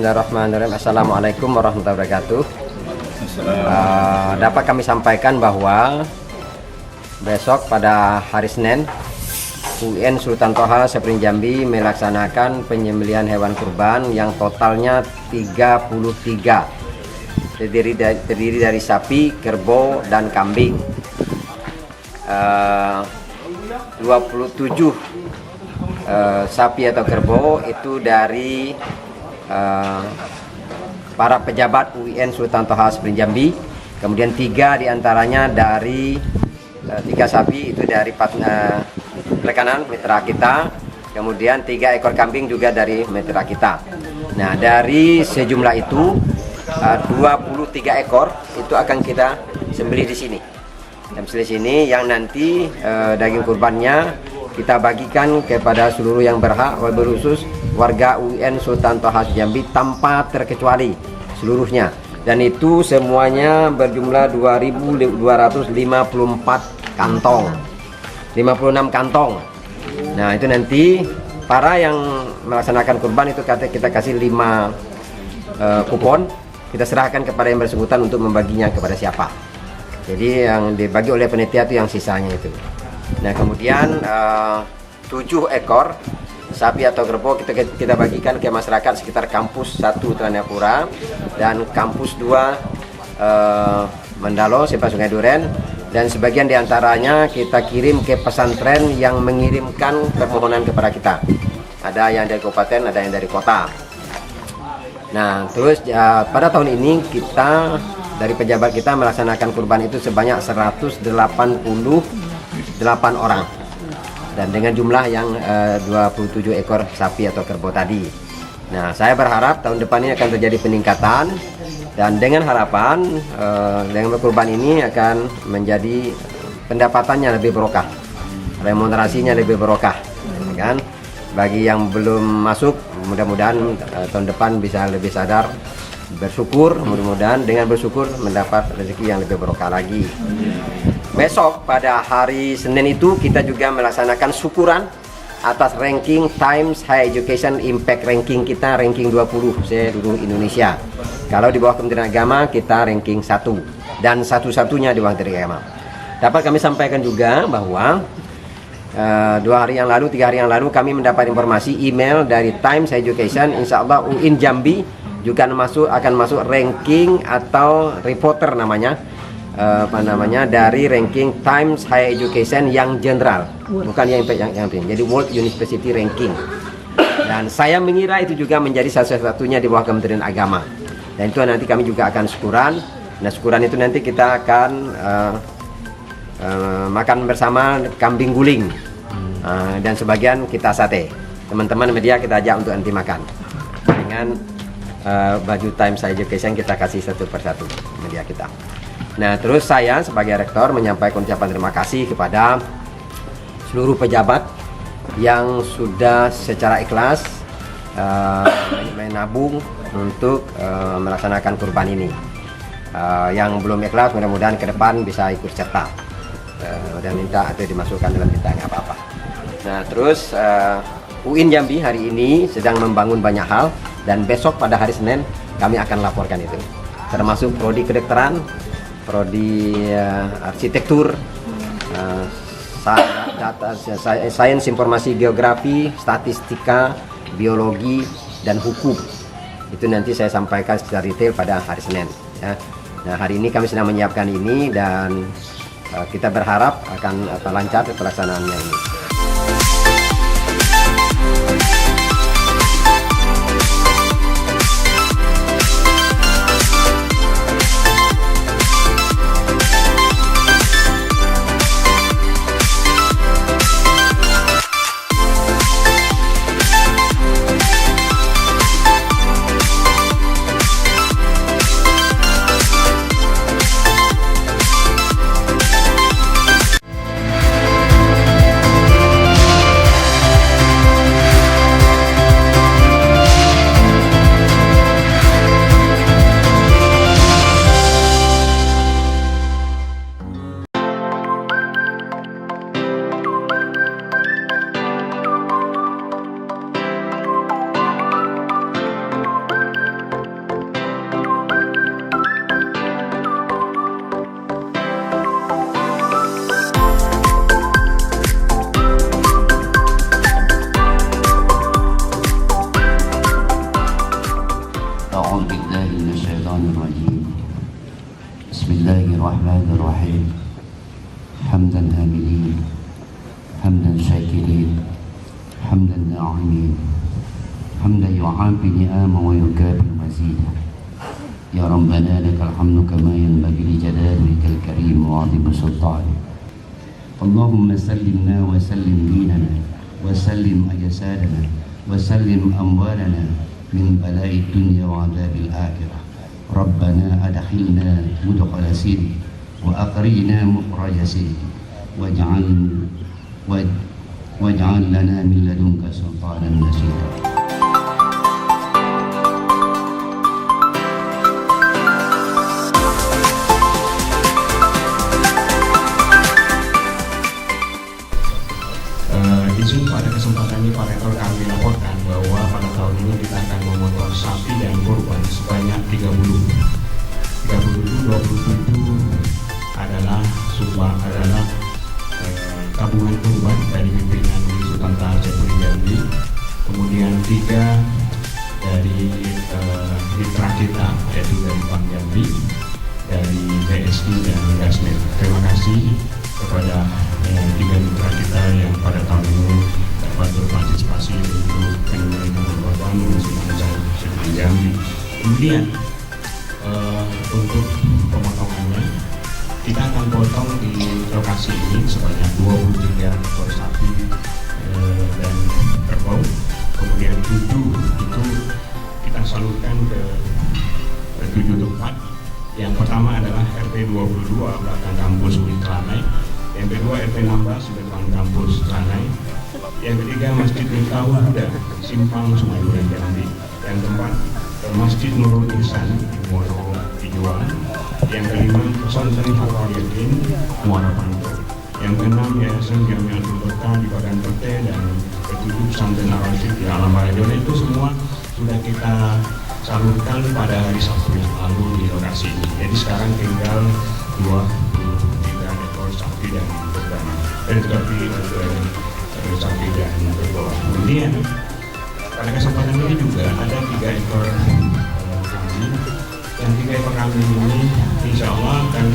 Bismillahirrahmanirrahim. Assalamualaikum warahmatullahi wabarakatuh. Dapat kami sampaikan bahwa besok pada hari Senin UIN Sultan Toha Sepering Jambi melaksanakan penyembelihan hewan kurban yang totalnya 33, terdiri dari sapi, kerbau, dan kambing. 27 sapi atau kerbau itu dari para pejabat UIN Sultan Toha Sepering Jambi, kemudian 3 diantaranya dari 3 sapi itu dari rekanan mitra kita, kemudian 3 ekor kambing juga dari mitra kita. Nah, dari sejumlah itu 23 ekor itu akan kita sembelih di sini. Dan sembelih sini yang nanti daging kurbannya kita bagikan kepada seluruh yang berhak, wabil khusus warga UIN Sultan Toha Jambi tanpa terkecuali seluruhnya. Dan itu semuanya berjumlah 2.254 kantong, 56 kantong. Nah, itu nanti para yang melaksanakan kurban itu kita kasih 5 kupon, kita serahkan kepada yang bersangkutan untuk membaginya kepada siapa. Jadi yang dibagi oleh panitia itu yang sisanya itu. Nah, kemudian 7 ekor sapi atau kerbau kita bagikan ke masyarakat sekitar kampus 1 Tranayapura dan kampus 2 Mandalo Simpang Sungai Duren, dan sebagian diantaranya kita kirim ke pesantren yang mengirimkan permohonan kepada kita. Ada yang dari kabupaten, ada yang dari kota. Nah, terus pada tahun ini kita dari pejabat kita melaksanakan kurban itu sebanyak 188 orang, dan dengan jumlah yang 27 ekor sapi atau kerbau tadi. Nah, saya berharap tahun depan ini akan terjadi peningkatan, dan dengan harapan dengan berkurban ini akan menjadi pendapatannya lebih berkah, remunerasinya lebih berkah, kan? Bagi yang belum masuk, mudah-mudahan tahun depan bisa lebih sadar, bersyukur, mudah-mudahan dengan bersyukur mendapat rezeki yang lebih berkah lagi. Besok pada hari Senin itu kita juga melaksanakan syukuran atas ranking Times Higher Education Impact Ranking kita, ranking 20 seluruh Indonesia. Kalau di bawah Kementerian Agama kita ranking 1 dan satu-satunya di bawah Kementerian Agama. Dapat kami sampaikan juga bahwa 3 hari yang lalu kami mendapat informasi email dari Times Higher Education, insya Allah UIN Jambi juga akan masuk ranking atau reporter namanya, dari ranking Times Higher Education yang general, bukan yang jadi World University Ranking. Dan saya mengira itu juga menjadi satu-satunya di bawah Kementerian Agama. Dan itu nanti kami juga akan syukuran. Nah, syukuran itu nanti kita akan makan bersama kambing guling, dan sebagian kita sate. Teman-teman media kita ajak untuk nanti makan dengan baju Times Higher Education, kita kasih satu persatu media kita. Nah, terus saya sebagai rektor menyampaikan ucapan terima kasih kepada seluruh pejabat yang sudah secara ikhlas menabung untuk melaksanakan kurban ini. Yang belum ikhlas mudah-mudahan ke depan bisa ikut serta dan minta atau dimasukkan dalam berita nggak apa-apa. Nah, terus UIN Jambi hari ini sedang membangun banyak hal, dan besok pada hari Senin kami akan laporkan itu, termasuk prodi kedokteran, prodi arsitektur, sains informasi geografi, statistika, biologi, dan hukum. Itu nanti saya sampaikan secara detail pada hari Senin, ya. Nah, hari ini kami sedang menyiapkan ini, dan kita berharap akan lancar pelaksanaannya ini. الرجيم بسم الله الرحمن الرحيم حمدا هامدين حمدا شاكرين حمدا ناعمين حمدا يعافي نعما ويكافئ مزيدا يا ربنا لك الحمد كما ينبغي لجلالك الكريم وعظيم سلطانك اللهم سلمنا وسلم ديننا وسلم أجسادنا وسلم أموالنا من بلاء الدنيا وعذاب الآخرة ربنا أدخلنا مدخل سيري وأخرجنا مخرج سيري واجعل لنا من لدنك سلطانا نصيرا. Izin pada kesempatan ini Pak Rektor kami laporkan bahwa pada tahun ini kita akan memotong sapi dan kurban sebanyak 30 itu 27 adalah tabungan kurban dari pimpinan Sultan Tahajatul Jambi, kemudian 3 dari mitra kita yaitu dari Bank Jambi, dari BSI dan Gasnet. Terima kasih kepada 3 mitra kita yang pada tahun ini dapat berpartisipasi untuk penyelenggaraan kurban Sultan Jambi. Kemudian untuk pemotongannya kita akan potong di lokasi ini sebanyak 23 ekor sapi dan kerbau. Kemudian 7 itu kita salurkan ke 7 tempat. Yang pertama adalah RT 22 belakang kampus Wilanai, yang kedua RT 16 belakang kampus Lanai, yang ketiga Masjid Miftahul Huda Simpang Sungai Duren Jambi, yang keempat Masjid Nurul Ihsan Muaro Tijuan, yang kelima Pesantren Fathul Yakin Muara Pantai, yang keenam Yayasan Jamiatul Berkah di Badan Pete, dan ketujuh Pesantren Al-Rasyid di Alam Baladola. Itu semua sudah kita salurkan pada hari Sabtu yang lalu di lokasi ini. Jadi sekarang tinggal 23 ekor sapi dan kurban. Sapi dan kurban. Kemudian pada kesempatan ini juga ada 3 ekor kambing. Yang 3 ekor kambing ini insya Allah akan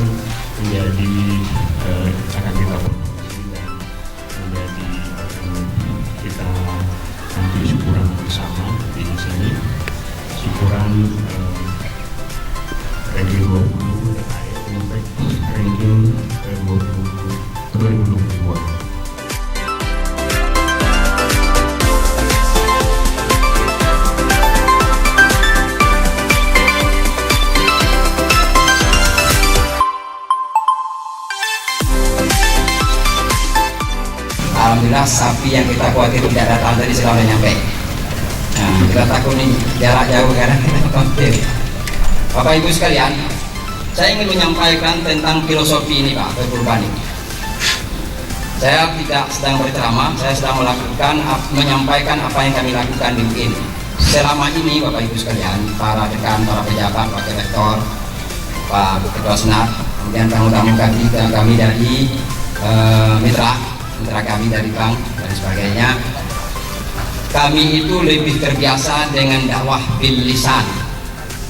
menjadi akan kita produksi dan menjadi kita nanti syukuran bersama di sini. Syukuran ranking 20 terkait impact ranking 2022. Alhamdulillah sapi yang kita khawatir tidak datang tadi sudah nyampe. Nah, kita takut nih jarak jauh karena kita khawatir. Bapak Ibu sekalian, saya ingin menyampaikan tentang filosofi ini Pak, berkurban ini. Saya tidak sedang berceramah, saya sedang menyampaikan apa yang kami lakukan di UIN. Selama ini Bapak Ibu sekalian, para dekan, para pejabat, Pak Rektor, Pak Ketua Senat, kemudian tamu-tamu kami dari mitra kami dari bank dan sebagainya, kami itu lebih terbiasa dengan dakwah bil lisan.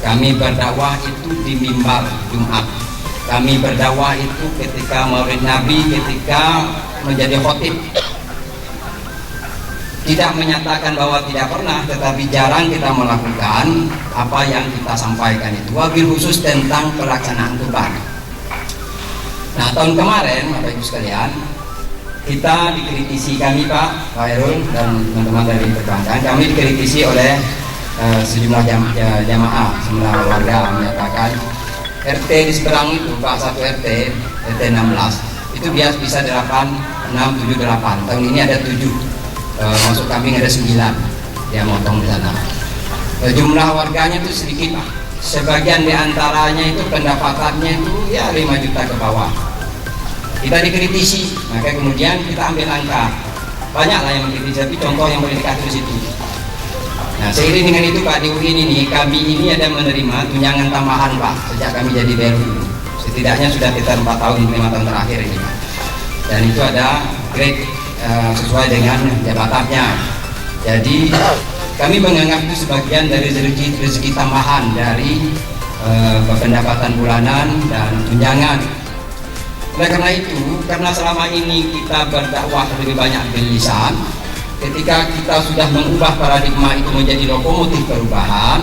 Kami berdakwah itu di mimbar Jumat, kami berdakwah itu ketika Maulid Nabi, ketika menjadi khotib. Tidak menyatakan bahwa tidak pernah, tetapi jarang kita melakukan apa yang kita sampaikan itu, wabil khusus tentang pelaksanaan kurban. Nah, tahun kemarin Bapak Ibu sekalian, kita dikritisi, kami Pak Khairul dan teman-teman dari perbankan, kami dikritisi oleh sejumlah jamaah, sejumlah warga menyatakan RT di seberang itu Pak, satu RT 16 itu bisa 8, 6, 7, 8. Tahun ini ada 7, masuk kambing ada 9 yang motong di sana. Jumlah warganya itu sedikit Pak, sebagian diantaranya itu pendapatannya itu ya 5 juta ke bawah. Kita dikritisi, maka kemudian kita ambil langkah. Banyaklah yang mengkritisi, tapi contoh yang boleh dikasih di situ. Nah, seiring dengan itu Pak, di UIN ini kami ini ada menerima tunjangan tambahan Pak sejak kami jadi BRU. Setidaknya sudah sekitar 4 tahun, 5 tahun terakhir ini Pak. Dan itu ada grade sesuai dengan jabatannya. Jadi kami menganggap itu sebagian dari rezeki tambahan dari pendapatan bulanan dan tunjangan. Oleh karena itu, karena selama ini kita berdakwah lebih banyak di lisan, ketika kita sudah mengubah paradigma itu menjadi lokomotif perubahan,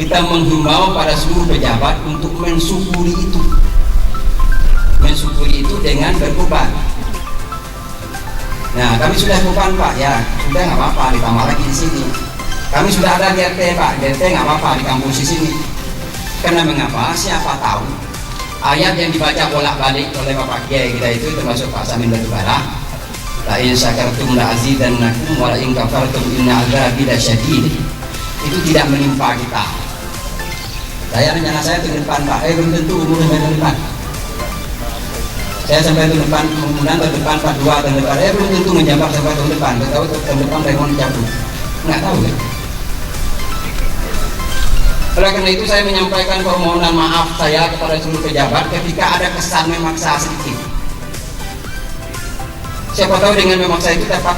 kita menghimbau pada seluruh pejabat untuk mensyukuri itu dengan berkorban. Nah, kami sudah korban Pak, ya sudah nggak apa-apa, ditambah lagi di sini. Kami sudah ada di RT Pak, di RT nggak apa-apa, di kampus di sini. Karena mengapa? Siapa tahu ayat yang dibaca bolak-balik oleh Bapak Kiai kita itu, termasuk Pak Samin Batubara, la in syakartum la azidannakum wa la in kafartum inna adzabi lasyadid, itu tidak menimpa kita. Rencana saya tahun depan Pak, belum tentu umur sampai tahun depan. Saya sampai tahun depan, kemudian tahun depan 42 tahun depan, belum tentu menjabat sampai tahun depan. Kita tahu tahun depan Raymond cabut, nggak tahu kan? Oleh karena itu saya menyampaikan permohonan maaf saya kepada seluruh pejabat ketika ada kesan memaksa sedikit. Siapa tahu dengan memaksa itu dapat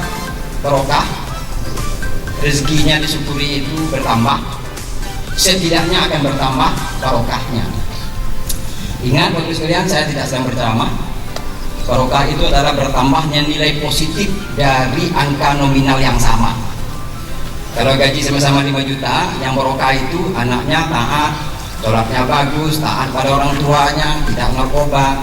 barokah, rezekinya disyukuri itu bertambah, setidaknya akan bertambah barokahnya. Ingat Bapak sekalian, saya tidak sedang berceramah. Barokah itu adalah bertambahnya nilai positif dari angka nominal yang sama. Kalau gaji sama-sama 5 juta, yang barokah itu anaknya taat, sholatnya bagus, taat pada orang tuanya, tidak narkoba.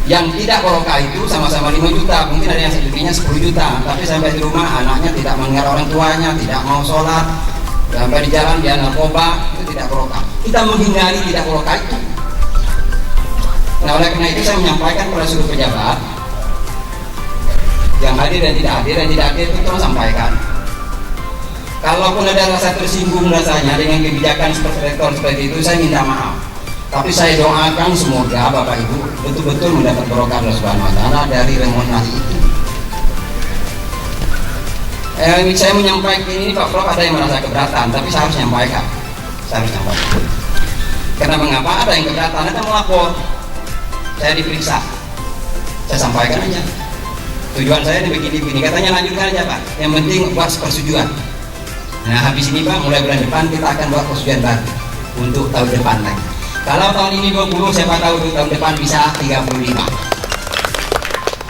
Yang tidak barokah itu sama-sama 5 juta, mungkin ada yang sedikitnya 10 juta, tapi sampai di rumah anaknya tidak mendengar orang tuanya, tidak mau sholat, sampai di jalan dia narkoba, itu tidak barokah. Kita menghindari tidak barokah itu. Nah, oleh karena itu saya menyampaikan kepada seluruh pejabat yang hadir dan tidak hadir itu tolong sampaikan. Kalaupun ada rasa tersinggung rasanya dengan kebijakan seperti rektor seperti itu, saya minta maaf. Tapi saya doakan semoga Bapak Ibu betul-betul mendapat barokah Allah Subhanahu wa taala dari remunerasi itu. Saya menyampaikan ini Pak Prof, ada yang merasa keberatan, tapi saya harus menyampaikan. Karena mengapa ada yang keberatan? Ada melapor. Saya diperiksa. Saya sampaikan aja. Tujuan saya ini begini, katanya lanjutkan aja Pak. Yang penting buat persetujuan. Nah, habis ini Pak, mulai bulan depan kita akan buat persetujuan baru untuk tahun depan lagi. Kalau tahun ini 20, siapa tahu tahun depan bisa 35.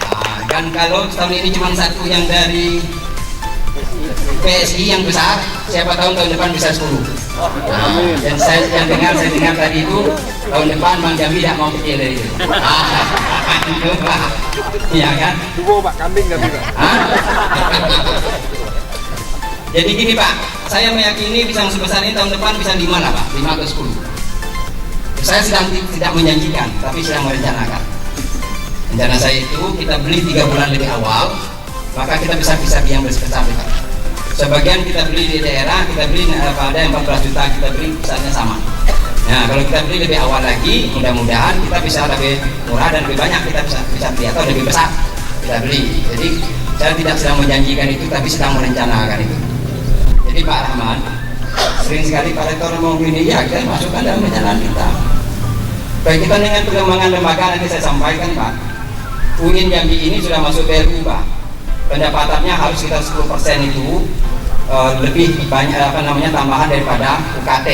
Nah, dan kalau tahun ini cuma satu yang dari PSI yang besar, siapa tahu tahun depan bisa 10. Nah, dan saya dengar tadi itu tahun depan Bang Jambi tidak mau kecil dari itu. Iya kan? Dubo Pak, kambing tapi Pak. Jadi gini Pak, saya meyakini bisa sebesar ini tahun depan bisa 5 lah Pak, 5 atau 10. Saya sedang tidak menjanjikan, tapi sedang merencanakan. Rencana saya itu kita beli 3 bulan lebih awal, maka kita bisa yang besar Pak. Sebagian kita beli di daerah, kita beli pada 14 juta, kita beli besarnya sama. Nah, kalau kita beli lebih awal lagi, mudah-mudahan kita bisa lebih murah dan lebih banyak kita bisa beli atau lebih besar kita beli. Jadi saya tidak sedang menjanjikan itu, tapi sedang merencanakan itu. Jadi Pak Rahman, sering sekali Pak Rektor ngomong gini, ya kita masukkan dalam rencana kita. Baik kita dengan pengembangan lembaga nanti saya sampaikan Pak. UIN Jambi ini sudah masuk PLU Pak. Pendapatannya harus sekitar 10% itu lebih banyak tambahan daripada UKT.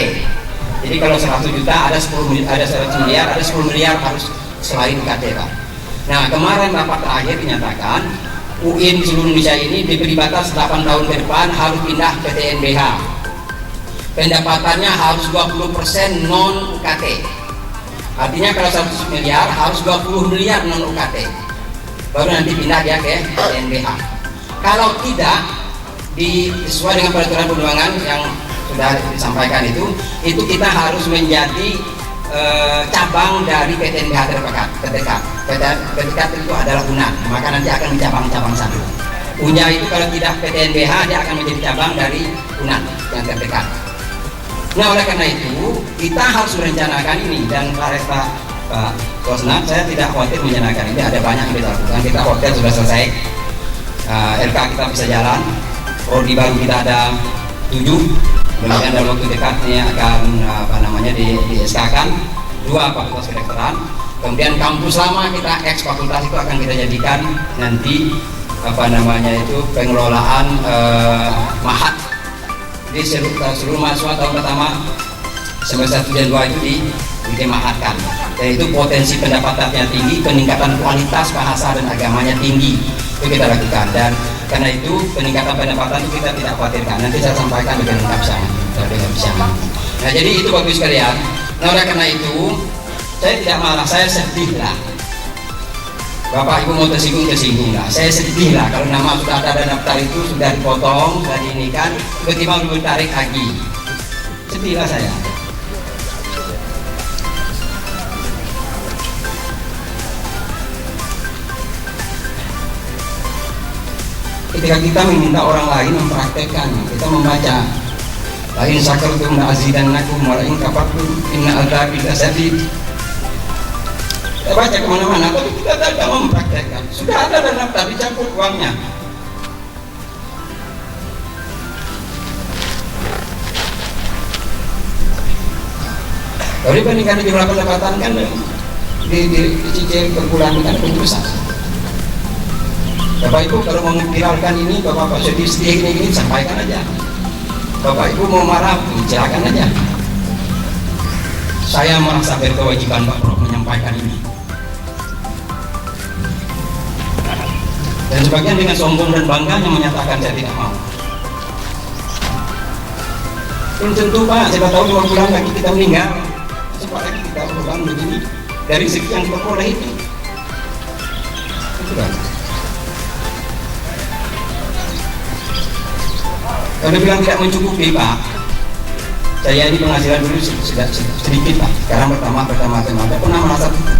Jadi kalau 100 juta ada 100 miliar, ada 10 miliar harus selain UKT Pak. Nah, kemarin rapat terakhir dinyatakan UIN seluruh Indonesia ini diberi batas 8 tahun ke depan harus pindah ke TNBH. Pendapatannya harus 20% non UKT. Artinya kalau 100 miliar harus 20 miliar non UKT. Baru nanti pindah dia ke TNBH. Kalau tidak sesuai dengan peraturan perundangan yang sudah disampaikan itu kita harus menjadi cabang dari PTNBH terdekat. Terdekat itu adalah UNAN, maka nanti akan cabang-cabang sana. UNYA itu kalau tidak PTNBH dia akan menjadi cabang dari UNAN yang terdekat. Nah, oleh karena itu kita harus merencanakan ini, dan Pak Rosnat, saya tidak khawatir merencanakan ini, ada banyak yang kita lakukan. Kita hotel sudah selesai, RK kita bisa jalan, prodi baru kita ada 7. Kemudian dalam waktu dekat ini akan di SK-kan 2 fakultas kedokteran. Kemudian kampus lama kita fakultas itu akan kita jadikan nanti pengelolaan mahat. Jadi seluruh mahasiswa tahun pertama semester 1 dan 2 itu ditemahatkan. Dan itu potensi pendapatannya tinggi, peningkatan kualitas bahasa dan agamanya tinggi. Itu kita lakukan, dan karena itu peningkatan pendapatan itu kita tidak khawatirkan. Nanti saya sampaikan lebih lengkap sana. Nah, jadi itu Bapak Ibu sekalian. Nah, oleh karena itu saya tidak marah, saya sedih lah. Bapak Ibu mau tersinggung lah. Saya sedih lah kalau nama sudah ada dan daftar itu sudah dipotong, sudah diinikan, tiba-tiba belum ditarik lagi. Sedih lah saya. Ketika kita meminta orang lain mempraktekkan, kita membaca lain syakartum la azidannakum wa in kafartum inna adzabi lasyadid. Kita baca kemana-mana, tapi kita tidak mempraktekkan. Sudah ada dan daftar, dicampur uangnya. Kalau dibandingkan jumlah pendapatan kan dicicil per bulan kan lebih besar. Bapak Ibu kalau mau viralkan ini, Bapak sedih ini sampaikan aja. Bapak Ibu mau marah, bicarakan aja. Saya merasa berkewajiban Pak Prof menyampaikan ini. Dan sebagian dengan sombong dan bangga yang menyatakan saya tidak mau. Belum tentu Pak, siapa tahu 2 bulan lagi kita meninggal, cepat lagi kita pulang begini dari segi yang kita peroleh itu. Itu kan. Kalau bilang tidak mencukupi Pak, saya ini penghasilan dulu sudah sedikit Pak. Sekarang pertama tidak pernah merasa cukup.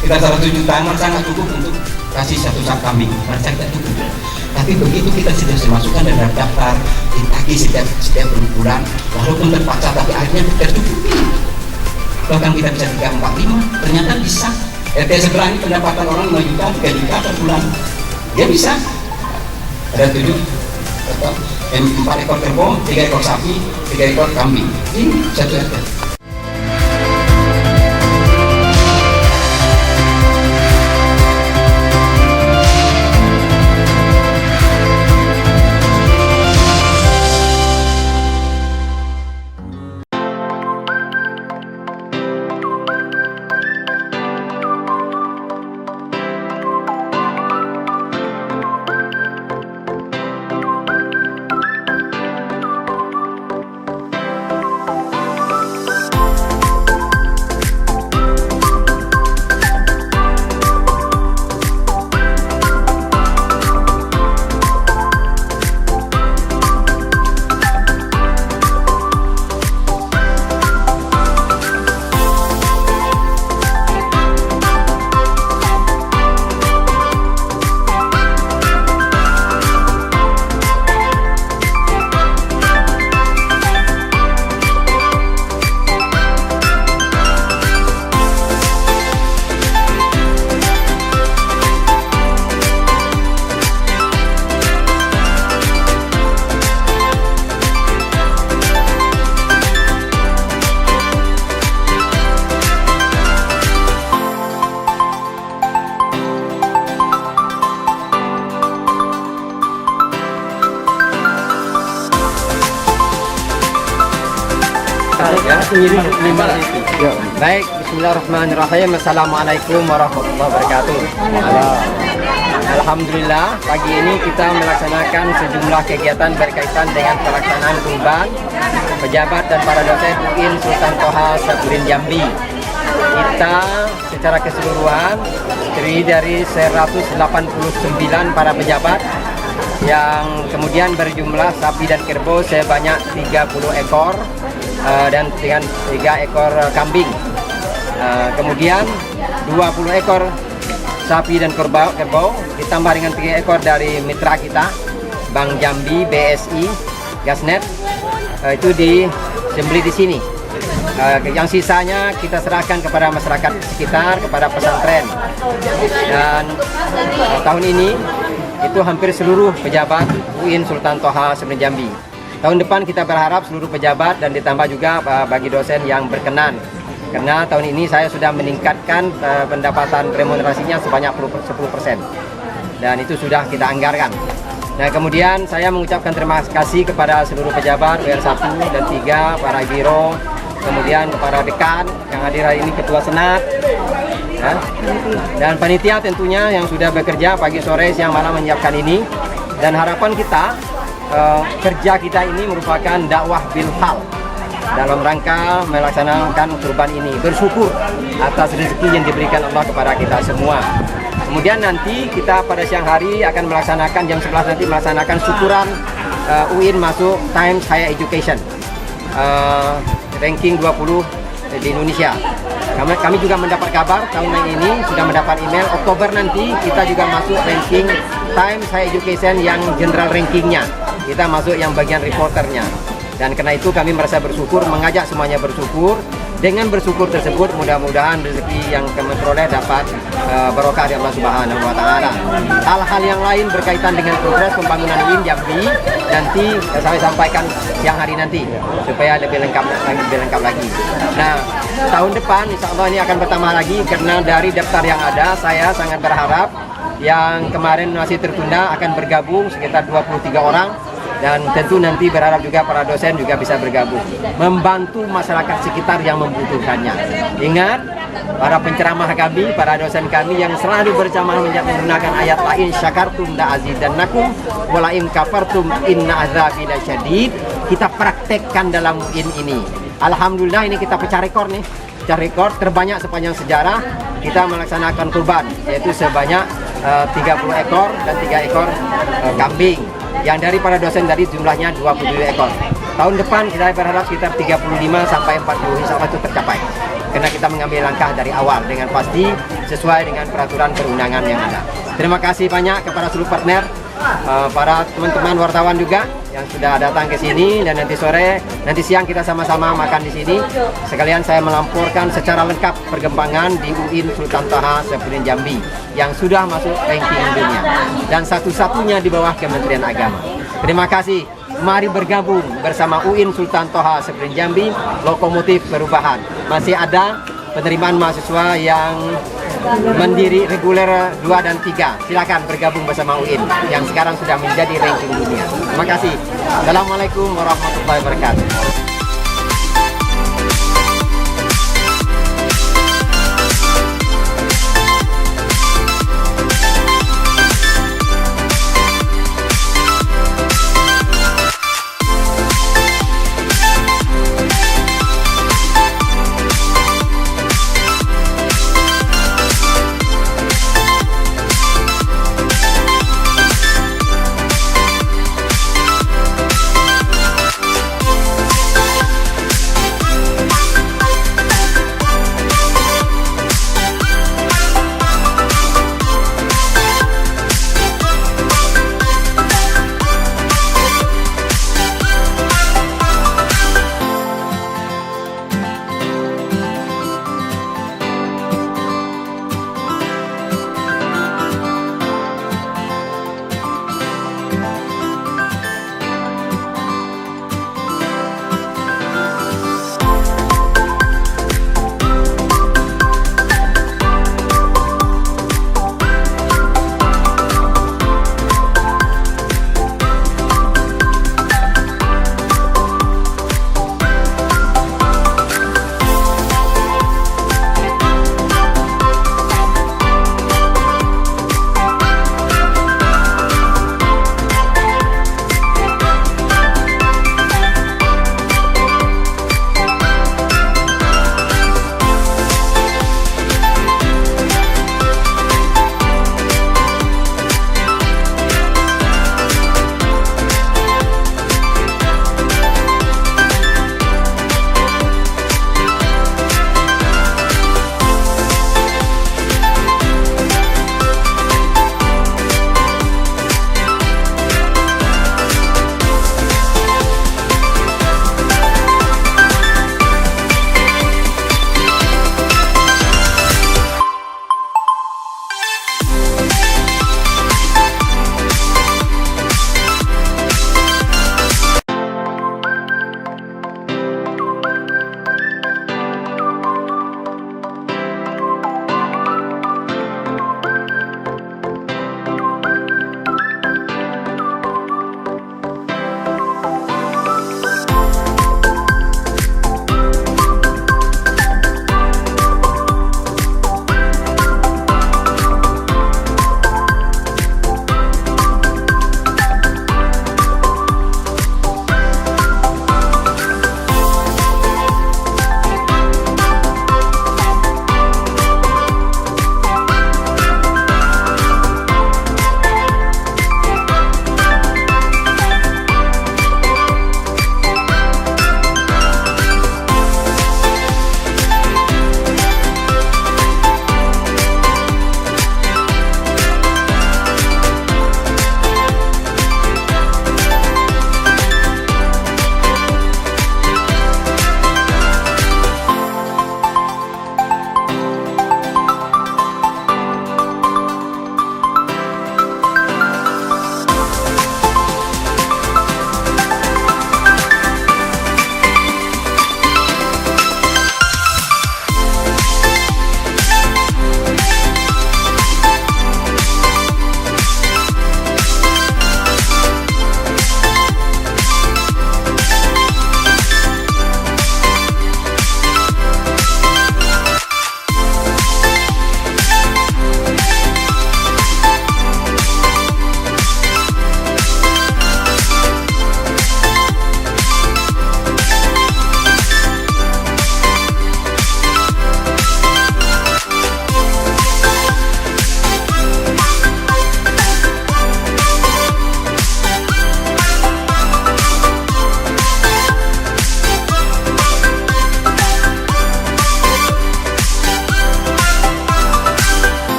Kita 100 juta sangat cukup untuk kasih 1 sak kambing, merasa tidak cukup. Tapi begitu kita sudah dimasukkan dalam daftar, ditagih setiap bulan, walaupun terpaksa tapi akhirnya kita cukupi. Bahkan kita bisa 3, 4, 5, ternyata bisa. RT sebelah ini pendapatan orang 5 juta, 3 juta per bulan, dia bisa. Ada 4 ekor kerbau, 3 ekor sapi, 3 ekor kambing. Ini 1 RT. Ya, baik, bismillahirrahmanirrahim. Assalamualaikum warahmatullahi wabarakatuh. Alhamdulillah, pagi ini kita melaksanakan sejumlah kegiatan berkaitan dengan pelaksanaan kurban pejabat dan para dosen UIN Sultan Toha Sapudin Jambi. Kita secara keseluruhan terdiri dari 189 para pejabat yang kemudian berjumlah sapi dan kerbau sebanyak 30 ekor dan dengan 3 ekor kambing. Kemudian 20 ekor sapi dan kerbau ditambah dengan 3 ekor dari mitra kita Bank Jambi, BSI, Gasnet, itu disembelih di sini. Yang sisanya kita serahkan kepada masyarakat sekitar, kepada pesantren. Dan tahun ini itu hampir seluruh pejabat UIN Sultan Toha Sapudin Jambi. Tahun depan kita berharap seluruh pejabat dan ditambah juga bagi dosen yang berkenan. Karena tahun ini saya sudah meningkatkan pendapatan remunerasinya sebanyak 10%. Dan itu sudah kita anggarkan. Nah, kemudian saya mengucapkan terima kasih kepada seluruh pejabat WR1 dan 3, para biro, kemudian para dekan yang hadir hari ini, ketua senat, ya, dan panitia tentunya yang sudah bekerja pagi, sore, siang, malam menyiapkan ini. Dan harapan kita, kerja kita ini merupakan dakwah bil hal dalam rangka melaksanakan kurban ini, bersyukur atas rezeki yang diberikan Allah kepada kita semua. Kemudian nanti kita pada siang hari akan melaksanakan jam 11 nanti melaksanakan syukuran UIN masuk Times Higher Education ranking 20 di Indonesia. Kami juga mendapat kabar tahun ini sudah mendapat email Oktober nanti kita juga masuk ranking Times Higher Education yang general rankingnya. Kita masuk yang bagian reporternya. Dan karena itu kami merasa bersyukur, mengajak semuanya bersyukur. Dengan bersyukur tersebut mudah-mudahan rezeki yang kami peroleh dapat barokah dari Allah Subhanahu wa taala. Hal-hal yang lain berkaitan dengan progres pembangunan UIN Jambi nanti saya sampaikan siang hari nanti supaya lebih lengkap lagi. Nah, tahun depan insya Allah ini akan bertambah lagi karena dari daftar yang ada saya sangat berharap yang kemarin masih tertunda akan bergabung sekitar 23 orang. Dan tentu nanti berharap juga para dosen juga bisa bergabung, membantu masyarakat sekitar yang membutuhkannya. Ingat, para penceramah kami, para dosen kami yang selalu berjamaah menggunakan ayat lain syakartum la azidannakum wa la in kafartum inna azabi lasyadid. Kita praktekkan dalam UIN ini. Alhamdulillah ini kita pecah rekor nih. Pecah rekor terbanyak sepanjang sejarah kita melaksanakan kurban, yaitu sebanyak 30 ekor dan 3 ekor kambing. Yang dari para dosen tadi jumlahnya 27 ekor. Tahun depan kita berharap sekitar 35 sampai 40 insya Allah itu tercapai. Karena kita mengambil langkah dari awal dengan pasti sesuai dengan peraturan perundangan yang ada. Terima kasih banyak kepada seluruh partner, para teman-teman wartawan juga yang sudah datang ke sini, dan nanti siang kita sama-sama makan di sini. Sekalian saya melamporkan secara lengkap perkembangan di UIN Sultan Toha Saifuddin Jambi yang sudah masuk ranking dunia dan satu-satunya di bawah Kementerian Agama. Terima kasih. Mari bergabung bersama UIN Sultan Toha Saifuddin Jambi, lokomotif perubahan. Masih ada penerimaan mahasiswa yang mendiri reguler 2 dan 3. Silakan bergabung bersama UIN yang sekarang sudah menjadi ranking dunia. Terima kasih. Assalamualaikum warahmatullahi wabarakatuh.